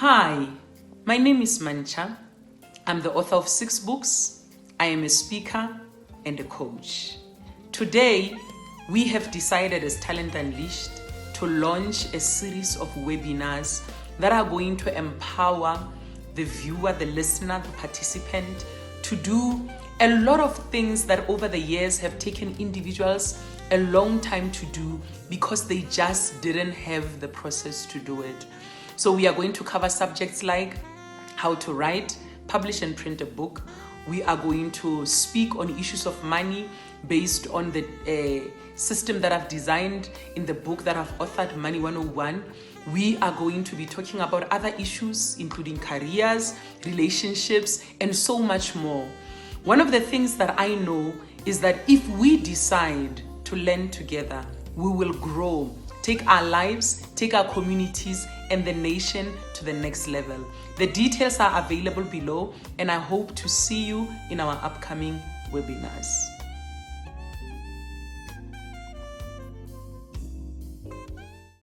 Hi, my name is Mantsha. I'm the author of 6 books. I am a speaker and a coach. Today, we have decided as Talent Unleashed to launch a series of webinars that are going to empower the viewer, the listener, the participant to do a lot of things that over the years have taken individuals a long time to do because they just didn't have the process to do it. So we are going to cover subjects like how to write, publish and print a book. We are going to speak on issues of money based on the system that I've designed in the book that I've authored, Money 101. We are going to be talking about other issues, including careers, relationships, and so much more. One of the things that I know is that if we decide to learn together, we will grow, take our lives, take our communities, and the nation to the next level. The details are available below, and I hope to see you in our upcoming webinars.